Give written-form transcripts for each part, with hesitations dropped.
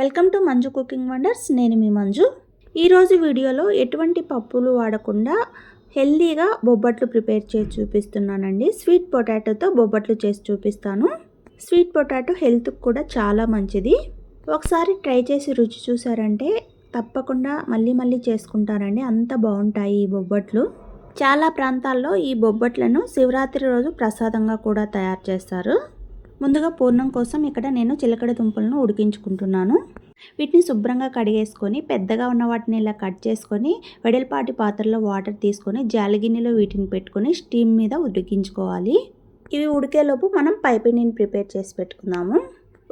Welcome to Manju cooking wonders. నేను మీ మంజు. ఈరోజు వీడియోలో ఎటువంటి పప్పులు వాడకుండా హెల్దీగా బొబ్బట్లు ప్రిపేర్ చేసి చూపిస్తున్నానండి. స్వీట్ పొటాటోతో బొబ్బట్లు చేసి చూపిస్తాను. స్వీట్ పొటాటో హెల్త్కి కూడా చాలా మంచిది. ఒకసారి ట్రై చేసి రుచి చూసారంటే తప్పకుండా మళ్ళీ చేసుకుంటారండి. అంత బాగుంటాయి ఈ బొబ్బట్లు. చాలా ప్రాంతాల్లో ఈ బొబ్బట్లను శివరాత్రి రోజు ప్రసాదంగా కూడా తయారు చేస్తారు. ముందుగా పూర్ణం కోసం ఇక్కడ నేను చిలకడ దుంపలను ఉడికించుకుంటున్నాను. వీటిని శుభ్రంగా కడిగేసుకొని పెద్దగా ఉన్న వాటిని ఇలా కట్ చేసుకొని వెడల్పాటి పాత్రలో వాటర్ తీసుకొని జాలిగిన్నెలో వీటిని పెట్టుకొని స్టీమ్ మీద ఉడికించుకోవాలి. ఇవి ఉడికేలోపు మనం పైపిండిని ప్రిపేర్ చేసి పెట్టుకుందాము.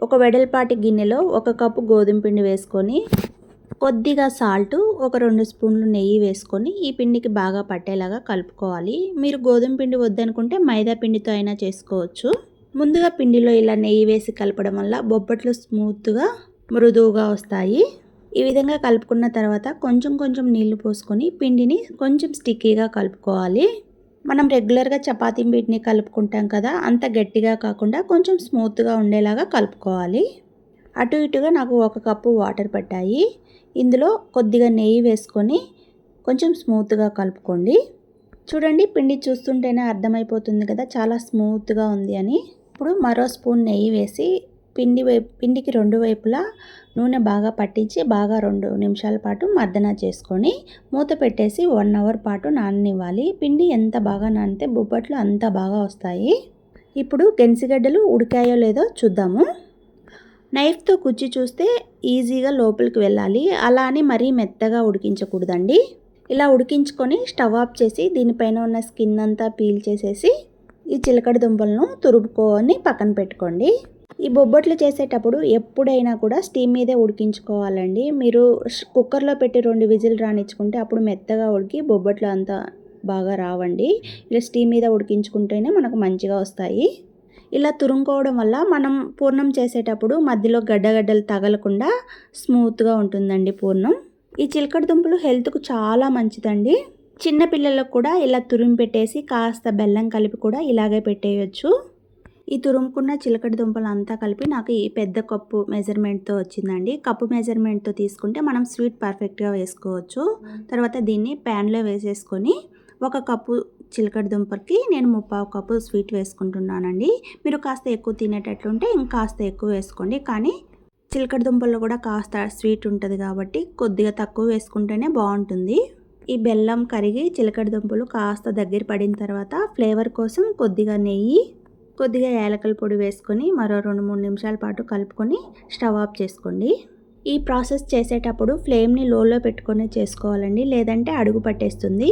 ఒక వెడల్పాటి గిన్నెలో 1 కప్పు గోధుమ పిండి వేసుకొని కొద్దిగా సాల్ట్, ఒక 2 స్పూన్లు నెయ్యి వేసుకొని ఈ పిండికి బాగా పట్టేలాగా కలుపుకోవాలి. మీరు గోధుమ పిండి వద్దనుకుంటే మైదా పిండితో అయినా చేసుకోవచ్చు. ముందుగా పిండిలో ఇలా నెయ్యి వేసి కలపడం వల్ల బొబ్బట్లు స్మూత్గా మృదువుగా వస్తాయి. ఈ విధంగా కలుపుకున్న తర్వాత కొంచెం నీళ్లు పోసుకొని పిండిని కొంచెం స్టిక్కీగా కలుపుకోవాలి. మనం రెగ్యులర్గా చపాతీ పిండిని కలుపుకుంటాం కదా, అంత గట్టిగా కాకుండా కొంచెం స్మూత్గా ఉండేలాగా కలుపుకోవాలి. అటు ఇటుగా నాకు 1 కప్పు వాటర్ పట్టాయి. ఇందులో కొద్దిగా నెయ్యి వేసుకొని కొంచెం స్మూత్గా కలుపుకోండి. చూడండి, పిండి చూస్తుంటేనే అర్థమైపోతుంది కదా చాలా స్మూత్గా ఉంది అని. ఇప్పుడు మరో స్పూన్ నెయ్యి వేసి పిండికి 2 వైపులా నూనె బాగా పట్టించి బాగా 2 నిమిషాల పాటు మర్దన చేసుకొని మూత పెట్టేసి 1 అవర్ పాటు నాననివ్వాలి. పిండి ఎంత బాగా నానితే బొబ్బట్లు అంత బాగా వస్తాయి. ఇప్పుడు గెన్సిగడ్డలు ఉడికాయో లేదో చూద్దాము. నైఫ్తో కుచ్చి చూస్తే ఈజీగా లోపలికి వెళ్ళాలి. అలా అని మరీ మెత్తగా ఉడికించకూడదండి. ఇలా ఉడికించుకొని స్టవ్ ఆఫ్ చేసి దీనిపైన ఉన్న స్కిన్ అంతా పీల్ చేసేసి ఈ చిలకడ దుంపలను తురుముకొని పక్కన పెట్టుకోండి. ఈ బొబ్బట్లు చేసేటప్పుడు ఎప్పుడైనా కూడా స్టీమ్ మీదే ఉడికించుకోవాలండి. మీరు కుక్కర్లో పెట్టి 2 విజిల్ రానిచ్చుకుంటే అప్పుడు మెత్తగా ఉడికి బొబ్బట్లు అంతా బాగా రావండి. ఇలా స్టీమ్ మీద ఉడికించుకుంటేనే మనకు మంచిగా వస్తాయి. ఇలా తురుముకోవడం వల్ల మనం పూర్ణం చేసేటప్పుడు మధ్యలో గడ్డలు తగలకుండా స్మూత్గా ఉంటుందండి పూర్ణం. ఈ చిలకడ దుంపలు హెల్త్కు చాలా మంచిదండి. చిన్న పిల్లలకు కూడా ఇలా తురిమి పెట్టేసి కాస్త బెల్లం కలిపి కూడా ఇలాగే పెట్టేయచ్చు. ఈ తురుముకున్న చిలకడ దుంపలు అంతా కలిపి నాకు ఈ పెద్ద కప్పు మెజర్మెంట్తో వచ్చిందండి. కప్పు మెజర్మెంట్తో తీసుకుంటే మనం స్వీట్ పర్ఫెక్ట్గా వేసుకోవచ్చు. తర్వాత దీన్ని ప్యాన్లో వేసేసుకొని 1 కప్పు చిలకడ దుంపలకి నేను 3/4 కప్పు స్వీట్ వేసుకుంటున్నానండి. మీరు కాస్త ఎక్కువ తినేటట్లుంటే ఇంకాస్త ఎక్కువ వేసుకోండి. కానీ చిలకడ దుంపల్లో కూడా కాస్త స్వీట్ ఉంటుంది కాబట్టి కొద్దిగా తక్కువ వేసుకుంటేనే బాగుంటుంది. ఈ బెల్లం కరిగి చిలకడ దుంపలు కాస్త దగ్గర పడిన తర్వాత ఫ్లేవర్ కోసం కొద్దిగా నెయ్యి, కొద్దిగా యాలకుల పొడి వేసుకొని మరో 2-3 నిమిషాల పాటు కలుపుకొని స్టవ్ ఆఫ్ చేసుకోండి. ఈ ప్రాసెస్ చేసేటప్పుడు ఫ్లేమ్ని లోలో పెట్టుకొని చేసుకోవాలండి, లేదంటే అడుగు పట్టేస్తుంది.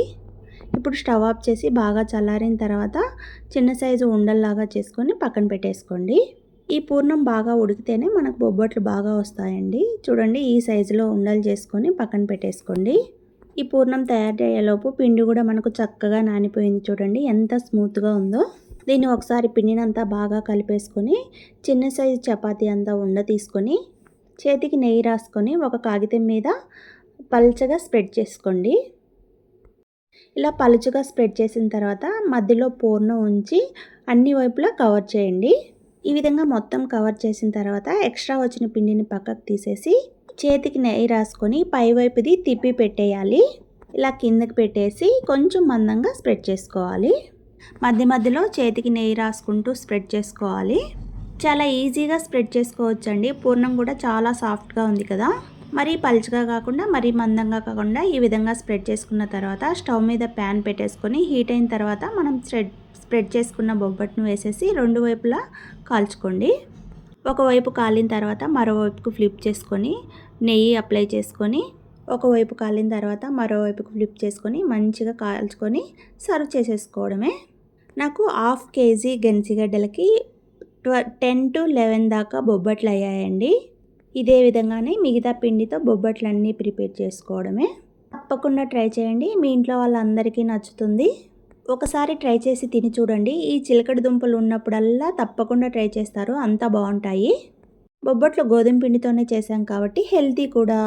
ఇప్పుడు స్టవ్ ఆఫ్ చేసి బాగా చల్లారిన తర్వాత చిన్న సైజు ఉండల్లాగా చేసుకొని పక్కన పెట్టేసుకోండి. ఈ పూర్ణం బాగా ఉడికితేనే మనకు బొబ్బట్లు బాగా వస్తాయండి. చూడండి, ఈ సైజులో ఉండలు చేసుకొని పక్కన పెట్టేసుకోండి. ఈ పూర్ణం తయారయ్యేలోపు పిండి కూడా మనకు చక్కగా నానిపోయింది. చూడండి ఎంత స్మూత్గా ఉందో. దీన్ని ఒకసారి పిండినంతా బాగా కలిపేసుకొని చిన్న సైజు చపాతీ అంతా ఉండ తీసుకొని చేతికి నెయ్యి రాసుకొని ఒక కాగితం మీద పల్చగా స్ప్రెడ్ చేసుకోండి. ఇలా పలుచగా స్ప్రెడ్ చేసిన తర్వాత మధ్యలో పూర్ణం ఉంచి అన్ని వైపులా కవర్ చేయండి. ఈ విధంగా మొత్తం కవర్ చేసిన తర్వాత ఎక్స్ట్రా వచ్చిన పిండిని పక్కకు తీసేసి చేతికి నెయ్యి రాసుకొని పైవైపుది తిప్పి పెట్టేయాలి. ఇలా కిందకి పెట్టేసి కొంచెం మందంగా స్ప్రెడ్ చేసుకోవాలి. మధ్యలో చేతికి నెయ్యి రాసుకుంటూ స్ప్రెడ్ చేసుకోవాలి. చాలా ఈజీగా స్ప్రెడ్ చేసుకోవచ్చండి. పూర్ణం కూడా చాలా సాఫ్ట్గా ఉంది కదా. మరీ పలుచగా కాకుండా మరీ మందంగా కాకుండా ఈ విధంగా స్ప్రెడ్ చేసుకున్న తర్వాత స్టవ్ మీద ప్యాన్ పెట్టేసుకొని హీట్ అయిన తర్వాత మనం స్ప్రెడ్ చేసుకున్న బొబ్బట్టును వేసేసి 2 వైపులా కాల్చుకోండి. ఒకవైపు కాలిన తర్వాత మరోవైపుకు ఫ్లిప్ చేసుకొని నెయ్యి అప్లై చేసుకొని ఒకవైపు కాలిన తర్వాత మరోవైపుకు ఫ్లిప్ చేసుకొని మంచిగా కాల్చుకొని సర్వ్ చేసేసుకోవడమే. నాకు 1/2 కేజీ గెన్సిగడ్డలకి 10 to 11 దాకా బొబ్బట్లు అయ్యాయండి. ఇదే విధంగానే మిగతా పిండితో బొబ్బట్లన్నీ ప్రిపేర్ చేసుకోవడమే. తప్పకుండా ట్రై చేయండి, మీ ఇంట్లో వాళ్ళందరికీ నచ్చుతుంది. ఒకసారి ట్రై చేసి తిని చూడండి. ఈ చిలకడ దుంపలు ఉన్నప్పుడల్లా తప్పకుండా ట్రై చేస్తారు, అంత బాగుంటాయి. బొబ్బట్లు గోధుమ పిండితోనే చేసాం కాబట్టి హెల్తీ కూడా.